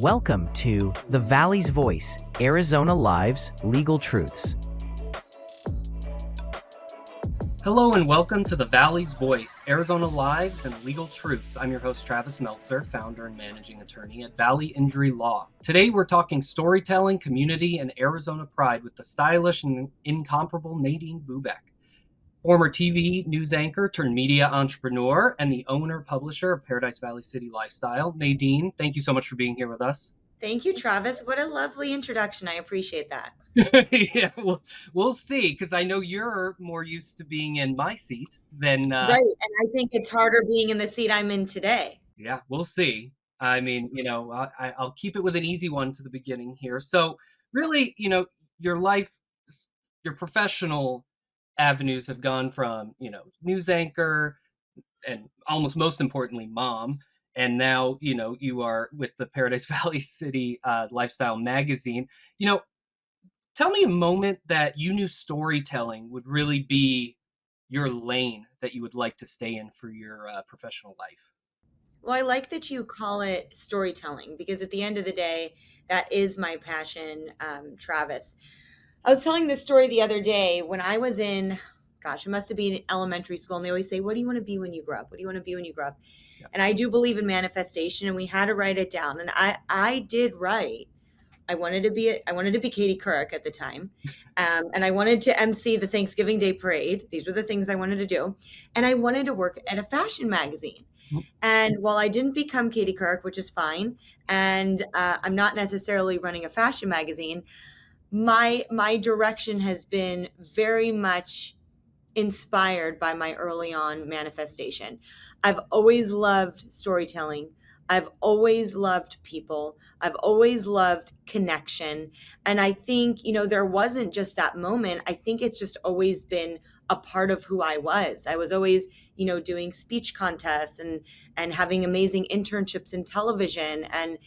Welcome to The Valley's Voice, Arizona Live's Legal Truths. Hello and welcome to The Valley's Voice, Arizona Lives and Legal Truths. I'm your host, Travis Meltzer, founder and managing attorney at Valley Injury Law. Today we're talking storytelling, community, and Arizona pride with the stylish and incomparable Nadine Bubeck. Former TV news anchor turned media entrepreneur and the owner-publisher of Paradise Valley City Lifestyle. Nadine, thank you so much for being here with us. Thank you, Travis. What a lovely introduction. I appreciate that. Yeah, we'll see, because I know you're more used to being in my seat than... Right, and I think it's harder being in the seat I'm in today. Yeah, we'll see. I mean, I'll keep it with an easy one to the beginning here. So really, your life, your professional avenues have gone from, news anchor and almost most importantly, mom. And now, you are with the Paradise Valley City Lifestyle magazine. Tell me a moment that you knew storytelling would really be your lane that you would like to stay in for your professional life. Well, I like that you call it storytelling because at the end of the day, that is my passion, Travis. I was telling this story the other day when I was in, it must have been elementary school. And they always say, what do you want to be when you grow up? What do you want to be when you grow up? Yeah. And I do believe in manifestation, and we had to write it down. And I did write. I wanted to be Katie Couric at the time. And I wanted to MC the Thanksgiving Day parade. These were the things I wanted to do. And I wanted to work at a fashion magazine. And while I didn't become Katie Couric, which is fine, and I'm not necessarily running a fashion magazine, my direction has been very much inspired by my early on manifestation. I've always loved storytelling. I've always loved people. I've always loved connection. And I think, there wasn't just that moment. I think it's just always been a part of who I was. I was always, doing speech contests and having amazing internships in television and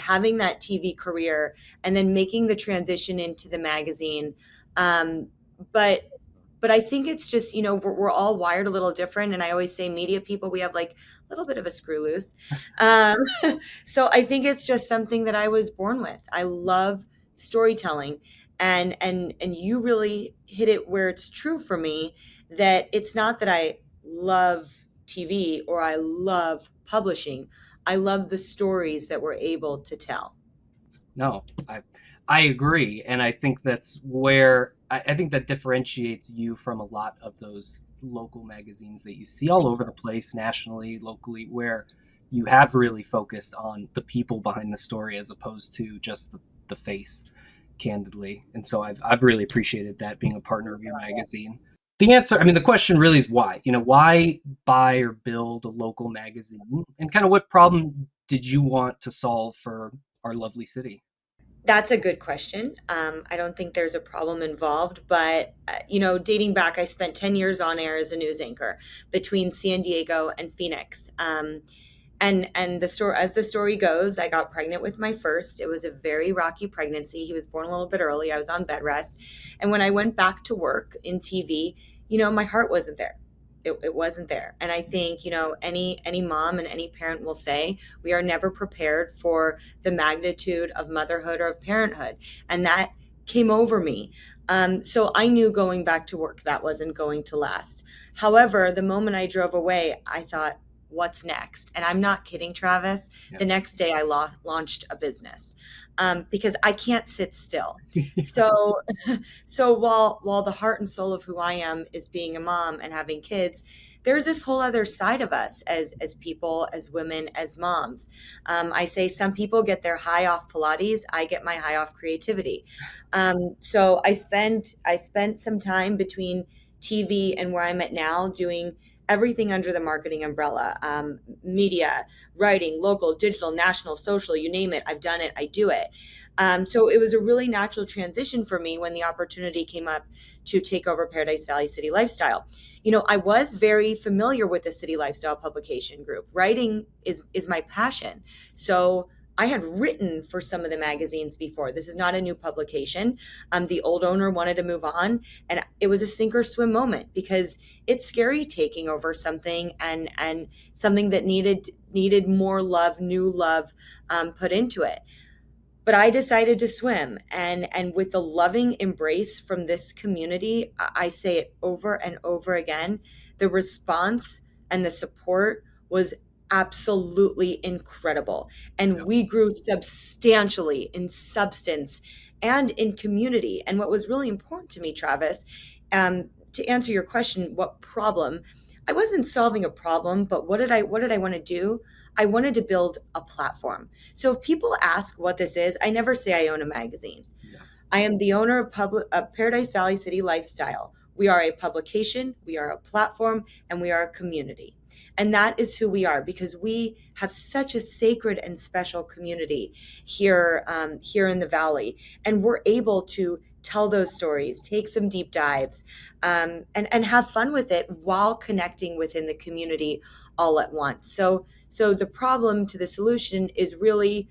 having that TV career and then making the transition into the magazine. But I think it's just, we're all wired a little different. And I always say media people, we have like a little bit of a screw loose. So I think it's just something that I was born with. I love storytelling. And you really hit it where it's true for me, that it's not that I love TV or I love publishing. I love the stories that we're able to tell. No, I agree. And I think that's where I think that differentiates you from a lot of those local magazines that you see all over the place, nationally, locally, where you have really focused on the people behind the story as opposed to just the face, candidly. And so I've really appreciated that, being a partner of your magazine. The question really is why? Why buy or build a local magazine? And kind of what problem did you want to solve for our lovely city? That's a good question. I don't think there's a problem involved, but, dating back, I spent 10 years on air as a news anchor between San Diego and Phoenix. And as the story goes, I got pregnant with my first. It was a very rocky pregnancy. He was born a little bit early. I was on bed rest. And when I went back to work in TV, my heart wasn't there. It wasn't there. And I think, any mom and any parent will say, we are never prepared for the magnitude of motherhood or of parenthood. And that came over me. So I knew going back to work, that wasn't going to last. However, the moment I drove away, I thought, what's next? And I'm not kidding, Travis. Yep. The next day I launched a business because I can't sit still. So while the heart and soul of who I am is being a mom and having kids, there's this whole other side of us as people, as women, as moms. I say some people get their high off Pilates. I get my high off creativity. So I spent some time between TV and where I'm at now doing everything under the marketing umbrella, media, writing, local, digital, national, social, you name it. I've done it. I do it. So it was a really natural transition for me when the opportunity came up to take over Paradise Valley City Lifestyle. I was very familiar with the City Lifestyle publication group. Writing is my passion. So I had written for some of the magazines before. This is not a new publication. The old owner wanted to move on, and it was a sink or swim moment because it's scary taking over something and something that needed needed more love, new love put into it. But I decided to swim, and with the loving embrace from this community, I say it over and over again, the response and the support was absolutely incredible. And we grew substantially in substance and in community. And what was really important to me, Travis, to answer your question, what problem? I wasn't solving a problem, but what did I want to do? I wanted to build a platform. So if people ask what this is, I never say I own a magazine. Yeah. I am the owner of Paradise Valley City Lifestyle. We are a publication, we are a platform, and we are a community. And that is who we are, because we have such a sacred and special community here, here in the Valley. And we're able to tell those stories, take some deep dives, and have fun with it while connecting within the community all at once. So the problem to the solution is really,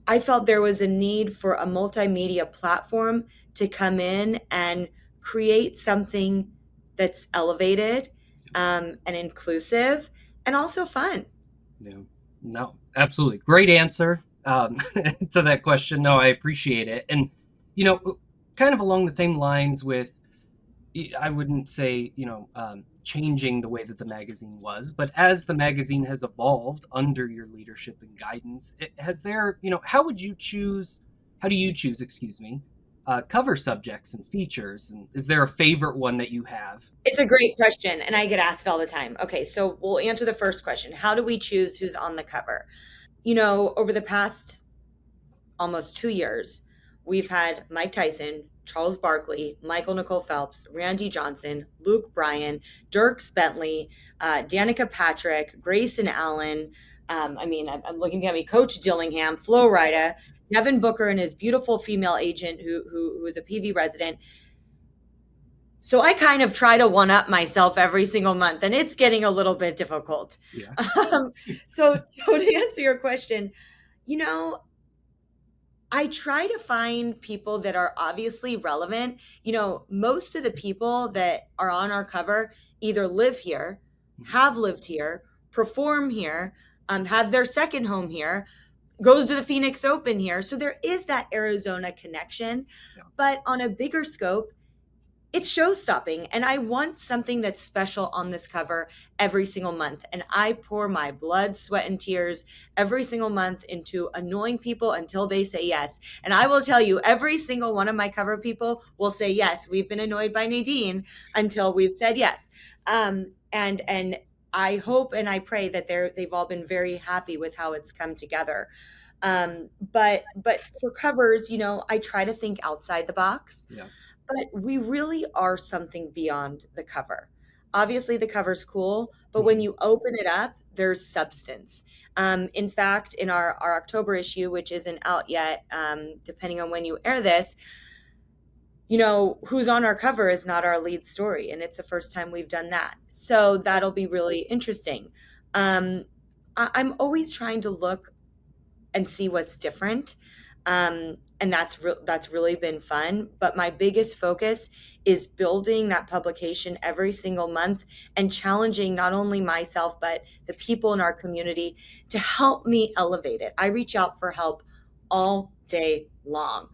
I felt there was a need for a multimedia platform to come in and create something that's elevated and inclusive and also fun. Yeah, no, absolutely. Great answer to that question. No, I appreciate it. And, kind of along the same lines with, I wouldn't say, changing the way that the magazine was, but as the magazine has evolved under your leadership and guidance, how do you choose, cover subjects and features? And is there a favorite one that you have? It's a great question, and I get asked all the time. Okay, so we'll answer the first question. How do we choose who's on the cover? Over the past almost 2 years, we've had Mike Tyson, Charles Barkley, Michael Nicole Phelps, Randy Johnson, Luke Bryan, Dierks Bentley, Danica Patrick, Grayson Allen. I'm looking behind me, Coach Dillingham, Flo Rida, Devin Booker and his beautiful female agent who is a PV resident. So I kind of try to one up myself every single month, and it's getting a little bit difficult. Yeah. So to answer your question, I try to find people that are obviously relevant. Most of the people that are on our cover either live here, have lived here, perform here, have their second home here, goes to the Phoenix Open here. So there is that Arizona connection. Yeah. But on a bigger scope, it's show-stopping, and I want something that's special on this cover every single month. And I pour my blood, sweat, and tears every single month into annoying people until they say yes. And I will tell you, every single one of my cover people will say yes. We've been annoyed by Nadine until we've said yes. And I hope and I pray that they've all been very happy with how it's come together. But for covers, I try to think outside the box. Yeah. But we really are something beyond the cover. Obviously, the cover's cool, but when you open it up, there's substance. In fact, in our October issue, which isn't out yet, depending on when you air this, who's on our cover is not our lead story, and it's the first time we've done that. So that'll be really interesting. I'm always trying to look and see what's different. And that's really been fun. But my biggest focus is building that publication every single month and challenging not only myself, but the people in our community to help me elevate it. I reach out for help all day long.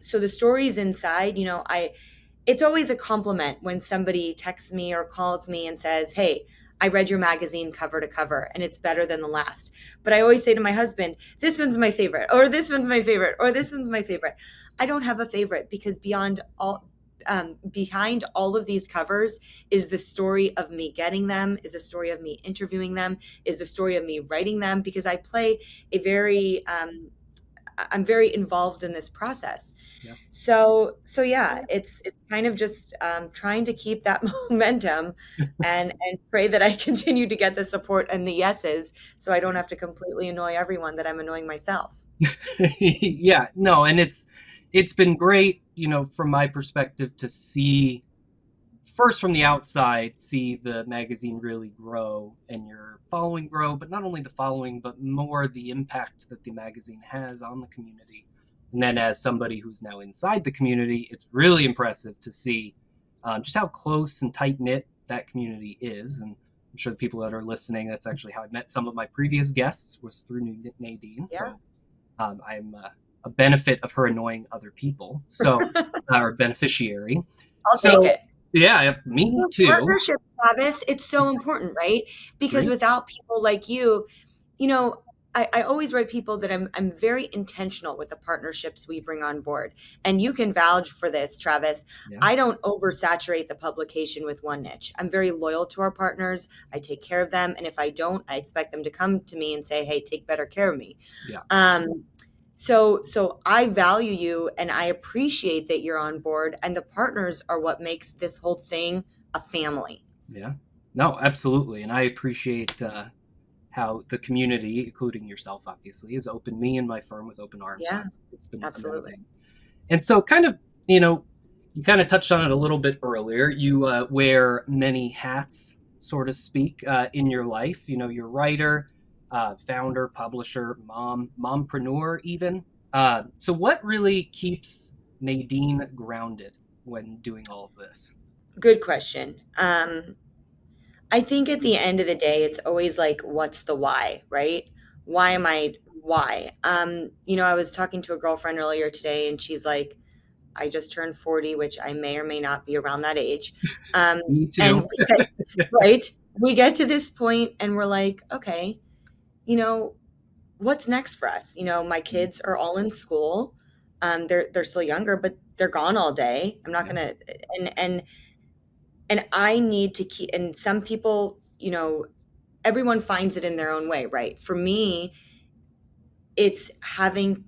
So the stories inside, it's always a compliment when somebody texts me or calls me and says, "Hey, I read your magazine cover to cover and it's better than the last." But I always say to my husband, "This one's my favorite," or "This one's my favorite," or "This one's my favorite." I don't have a favorite, because behind all of these covers is the story of me getting them, is the story of me interviewing them, is the story of me writing them, because I play I'm very involved in this process. Yeah. So yeah, it's kind of just trying to keep that momentum and pray that I continue to get the support and the yeses, so I don't have to completely annoy everyone that I'm annoying myself. Yeah, no, and it's been great, from my perspective, to see, first from the outside, see the magazine really grow and your following grow, but not only the following, but more the impact that the magazine has on the community. And then as somebody who's now inside the community, it's really impressive to see just how close and tight-knit that community is. And I'm sure the people that are listening, that's actually how I met some of my previous guests, was through Nadine. Yeah. So I'm a benefit of her annoying other people, so or beneficiary. I'll So take it. yeah, me Those too. partnerships, Travis, it's so important, right? Because Great. without people like you, I always write people that I'm very intentional with the partnerships we bring on board. And you can vouch for this, Travis. Yeah. I don't oversaturate the publication with one niche. I'm very loyal to our partners. I take care of them. And if I don't, I expect them to come to me and say, hey, take better care of me. Yeah. So I value you and I appreciate that you're on board, and the partners are what makes this whole thing a family. Yeah. No, absolutely. And I appreciate how the community, including yourself, obviously, has opened me and my firm with open arms. Yeah, it's been absolutely. amazing. And so kind of, you kind of touched on it a little bit earlier. You wear many hats, so to speak, in your life. You're a writer, founder, publisher, mompreneur even. So what really keeps Nadine grounded when doing all of this? Good question. I think at the end of the day, it's always like, what's the why, right? Why? I was talking to a girlfriend earlier today and she's like, I just turned 40, which I may or may not be around that age. Me too. And we get to this point and we're like, okay, what's next for us? My kids are all in school. They're still younger, but they're gone all day. I'm not gonna, and I need to keep. And some people, everyone finds it in their own way, right? For me, it's having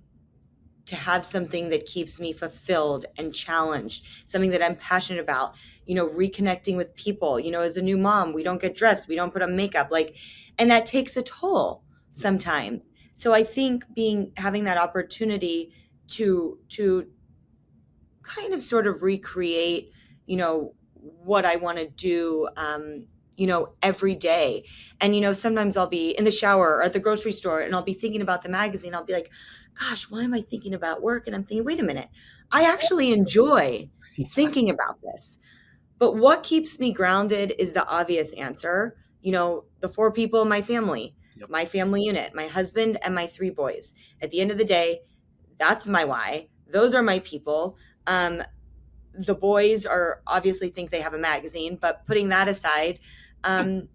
to have something that keeps me fulfilled and challenged, something that I'm passionate about, reconnecting with people. As a new mom, we don't get dressed, we don't put on makeup, and that takes a toll sometimes. So I think having that opportunity to kind of sort of recreate, what I want to do, every day. And, sometimes I'll be in the shower or at the grocery store and I'll be thinking about the magazine. I'll be like, gosh, why am I thinking about work? And I'm thinking, wait a minute, I actually enjoy thinking about this. But what keeps me grounded is the obvious answer. The 4 people in my family, my family unit, my husband and my 3 boys. At the end of the day, that's my why. Those are my people. The boys are obviously think they have a magazine, but putting that aside, I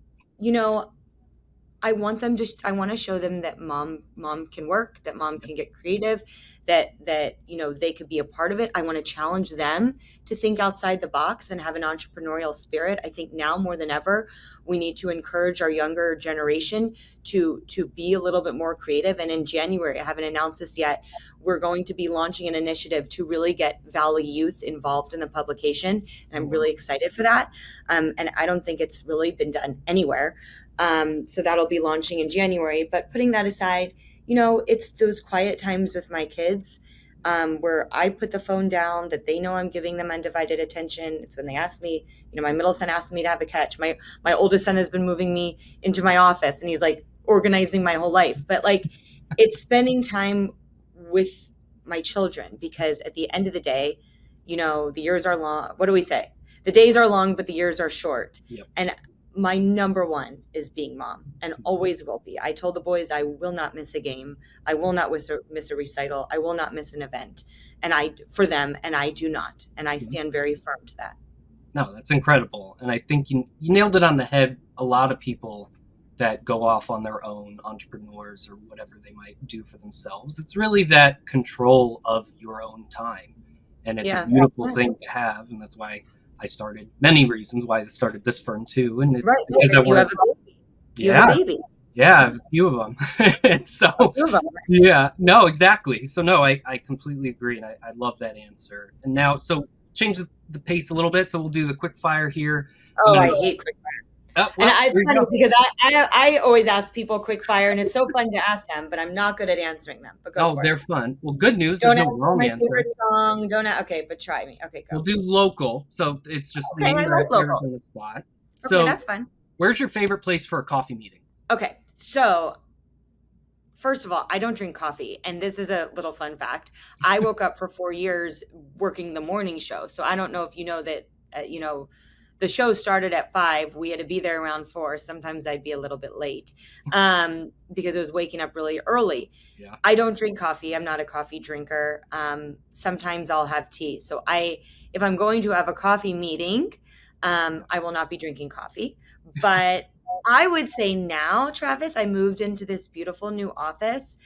want to show them that mom can work, that mom can get creative, that they could be a part of it. I want to challenge them to think outside the box and have an entrepreneurial spirit. I think now more than ever, we need to encourage our younger generation to be a little bit more creative. And in January, I haven't announced this yet, we're going to be launching an initiative to really get Valley youth involved in the publication. And I'm really excited for that. And I don't think it's really been done anywhere. So that'll be launching in January. But putting that aside, it's those quiet times with my kids where I put the phone down, that they know I'm giving them undivided attention. It's when they ask me, my middle son asked me to have a catch. My oldest son has been moving me into my office and he's like organizing my whole life. But it's spending time with my children, because at the end of the day, the years are long. What do we say? The days are long, but the years are short. Yep. And my number one is being mom, and always will be. I told the boys I will not miss a game. I will not miss a recital. I will not miss an event. For them, and I do not. And I stand very firm to that. No, that's incredible. And I think you nailed it on the head. A lot of people that go off on their own, entrepreneurs or whatever they might do for themselves, it's really that control of your own time. And it's a beautiful thing to have. And that's why I started, many reasons why I started this firm too. And it's because I want to. You have a baby. Yeah, I have a few of them. So, yeah, no, exactly. So, no, I completely agree. And I love that answer. And now, so change the pace a little bit. So we'll do the quick fire here. Oh, I hate quick fire. Well, and it's funny because I always ask people quick fire, and it's so fun to ask them, but I'm not good at answering them. But go for they're it. fun. Well, good news. Don't there's ask no wrong my answer. favorite song. Okay, but try me. Okay, go. We'll do local. So it's just I like local. on the spot. Okay, So that's fun. Where's your favorite place for a coffee meeting? Okay, so first of all, I don't drink coffee, and this is a little fun fact. I woke up for 4 years working the morning show, so I don't know if you know that. The the show started at 5. We had to be there around 4. Sometimes I'd be a little bit late because I was waking up really early. Yeah. I don't drink coffee. I'm not a coffee drinker. Sometimes I'll have tea. So if I'm going to have a coffee meeting, I will not be drinking coffee. But I would say now, Travis, I moved into this beautiful new office.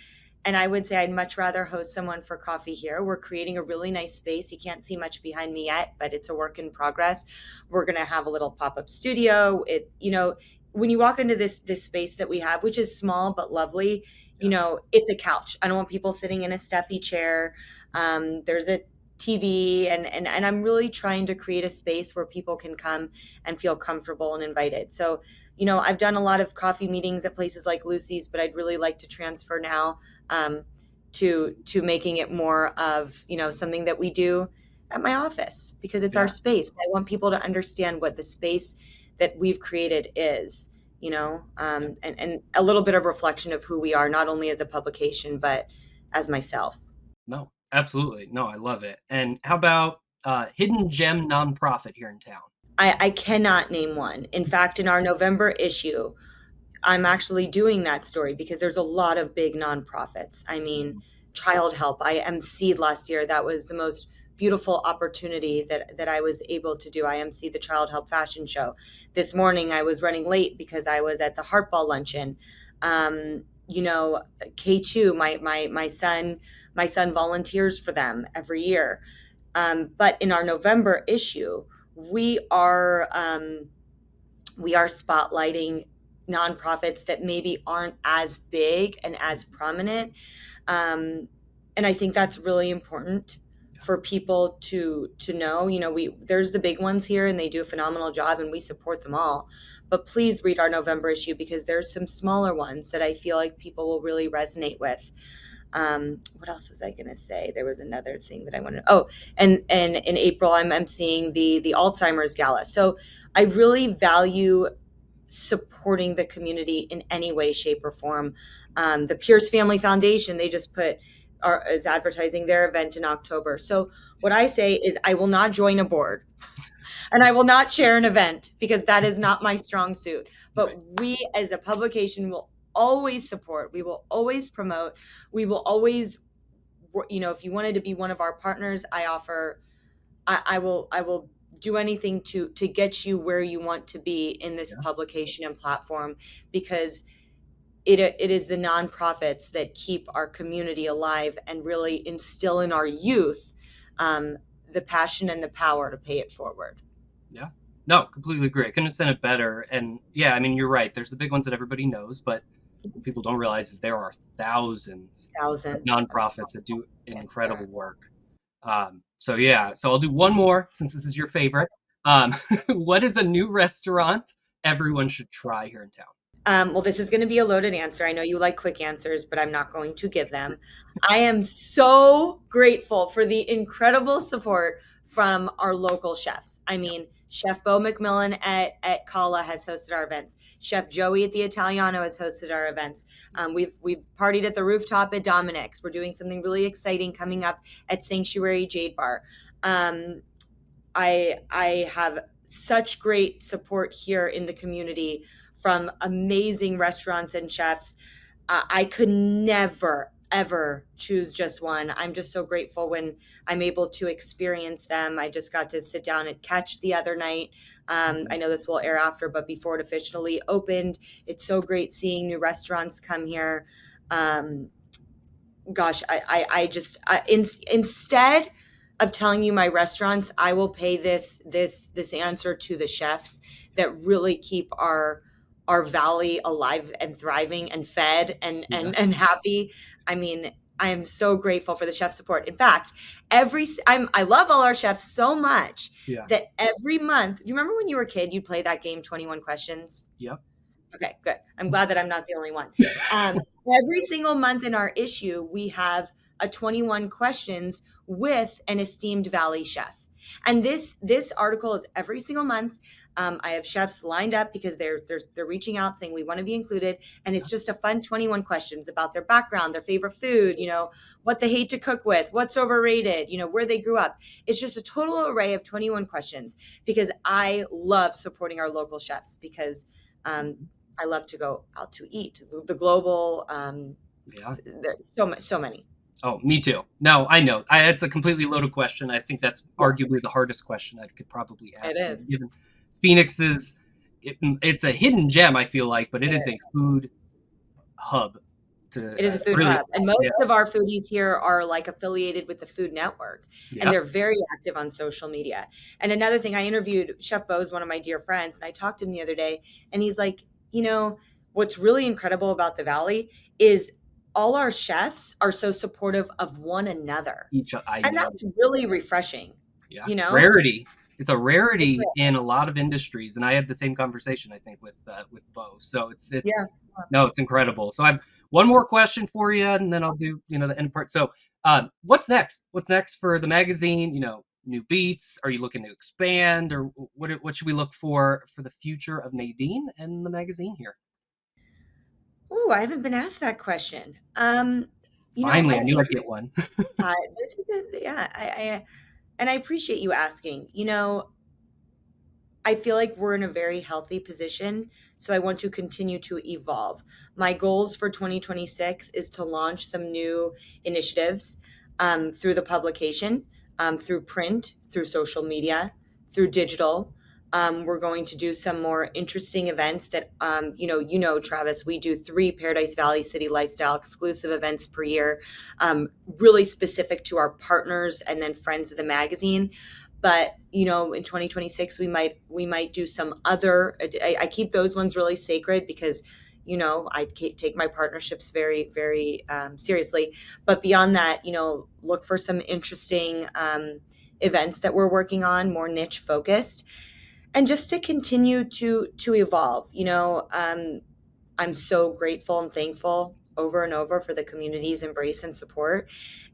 And I would say I'd much rather host someone for coffee here. We're creating a really nice space. You can't see much behind me yet, but it's a work in progress. We're going to have a little pop-up studio. When you walk into this space that we have, which is small but lovely, it's a couch. I don't want people sitting in a stuffy chair. There's a TV and I'm really trying to create a space where people can come and feel comfortable and invited. So, I've done a lot of coffee meetings at places like Lucy's, but I'd really like to transfer now to making it more of, something that we do at my office because it's our space. I want people to understand what the space that we've created is, and a little bit of reflection of who we are, not only as a publication, but as myself. No, absolutely. No, I love it. And how about hidden gem nonprofit here in town? I cannot name one. In fact, in our November issue, I'm actually doing that story because there's a lot of big nonprofits. I mean, Child Help, I emceed last year. That was the most beautiful opportunity that I was able to do. I emceed the Child Help fashion show. This morning I was running late because I was at the Heartball luncheon. K2, my son volunteers for them every year. But in our November issue, we are spotlighting nonprofits that maybe aren't as big and as prominent. And I think that's really important for people to know. There's the big ones here and they do a phenomenal job and we support them all. But please read our November issue because there's some smaller ones that I feel like people will really resonate with. What else was I going to say? There was another thing that I wanted. And in April, I'm seeing the Alzheimer's Gala. So I really value supporting the community in any way, shape, or form. The Pierce Family Foundation, they just is advertising their event in October. So what I say is I will not join a board and I will not chair an event because that is not my strong suit. But we as a publication will always support. We will always promote. We will always, if you wanted to be one of our partners, I will do anything to get you where you want to be in this publication and platform because it is the nonprofits that keep our community alive and really instill in our youth the passion and the power to pay it forward. Yeah. No, completely agree. I couldn't have said it better. And yeah, I mean, you're right. There's the big ones that everybody knows, but what people don't realize is there are thousands of nonprofits that do incredible work. So I'll do one more since this is your favorite. What is a new restaurant everyone should try here in town? Well, this is going to be a loaded answer. I know you like quick answers, but I'm not going to give them. I am so grateful for the incredible support from our local chefs. I mean, Chef Bo McMillan at Kala has hosted our events. Chef Joey at the Italiano has hosted our events. We've partied at the rooftop at Dominic's. We're doing something really exciting coming up at Sanctuary Jade Bar. I have such great support here in the community from amazing restaurants and chefs. I could never, ever choose just one. I'm just so grateful when I'm able to experience them. I just got to sit down at Catch the other night. I know this will air after, but before it officially opened, it's so great seeing new restaurants come here. Instead of telling you my restaurants, I will pay this answer to the chefs that really keep our valley alive and thriving and fed and happy. I mean, I am so grateful for the chef support. In fact, I love all our chefs so much that every month, do you remember when you were a kid, you'd play that game 21 Questions? Yep. Okay, good. I'm glad that I'm not the only one. Every single month in our issue, we have a 21 questions with an esteemed Valley chef. And this article is every single month. I have chefs lined up because they're reaching out saying we want to be included, and it's just a fun 21 questions about their background, their favorite food, what they hate to cook with, what's overrated, where they grew up. It's just a total array of 21 questions because I love supporting our local chefs because I love to go out to eat. The global, there's so many. Oh, me too. No, I know. It's a completely loaded question. I think that's arguably the hardest question I could probably ask. It is. Given Phoenix it's a hidden gem, I feel like, but it is a food hub. It is a food hub. And most of our foodies here are like affiliated with the Food Network. Yeah. And they're very active on social media. And another thing, I interviewed Chef Bo's one of my dear friends, and I talked to him the other day, and he's like, what's really incredible about the Valley is all our chefs are so supportive of one another. And that's really refreshing. Yeah. Rarity. It's a rarity in a lot of industries. And I had the same conversation, I think, with Bo. So it's incredible. So I have one more question for you, and then I'll do, the end part. So what's next? What's next for the magazine? New beats? Are you looking to expand, or what should we look for the future of Nadine and the magazine here? Oh, I haven't been asked that question. Finally, I knew I'd get one. And I appreciate you asking. I feel like we're in a very healthy position, so I want to continue to evolve. My goals for 2026 is to launch some new initiatives through the publication, through print, through social media, through digital. We're going to do some more interesting events that, Travis, we do 3 Paradise Valley City Lifestyle exclusive events per year, really specific to our partners and then friends of the magazine. But, in 2026, we might do some other, I keep those ones really sacred because, I take my partnerships very, very seriously. But beyond that, look for some interesting events that we're working on, more niche focused. And just to continue to evolve, I'm so grateful and thankful over and over for the community's embrace and support.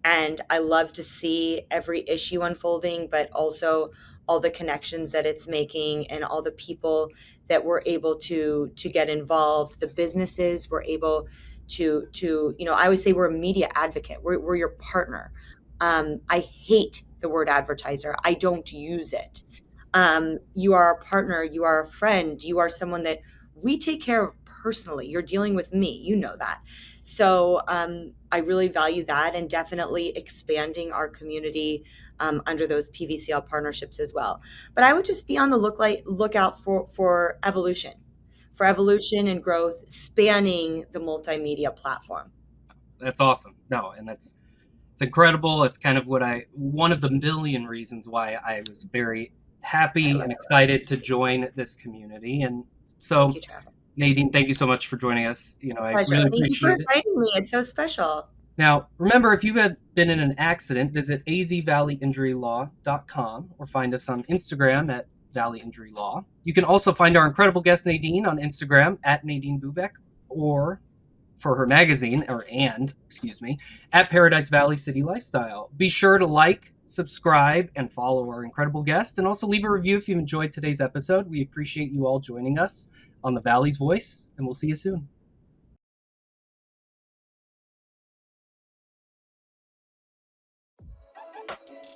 And I love to see every issue unfolding, but also all the connections that it's making and all the people that we're able to get involved, the businesses we're able to I always say we're a media advocate. We're your partner. I hate the word advertiser. I don't use it. You are a partner, you are a friend, you are someone that we take care of personally. You're dealing with me, that. So I really value that, and definitely expanding our community under those PVCL partnerships as well. But I would just be on the lookout for evolution and growth spanning the multimedia platform. That's awesome. No, and it's incredible. It's kind of one of the million reasons why I was very happy and excited to join this community. And so, thank you, Travis. Nadine, thank you so much for joining us. I really appreciate it. Thank you for inviting me. It's so special. Now, remember, if you've been in an accident, visit azvalleyinjurylaw.com or find us on Instagram at Valley Injury Law. You can also find our incredible guest Nadine on Instagram at Nadine Bubeck, or for her magazine, at Paradise Valley City Lifestyle. Be sure to like, subscribe, and follow our incredible guests, and also leave a review if you enjoyed today's episode. We appreciate you all joining us on The Valley's Voice, and we'll see you soon.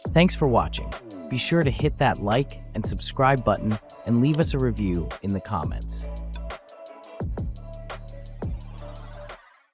Thanks for watching. Be sure to hit that like and subscribe button and leave us a review in the comments.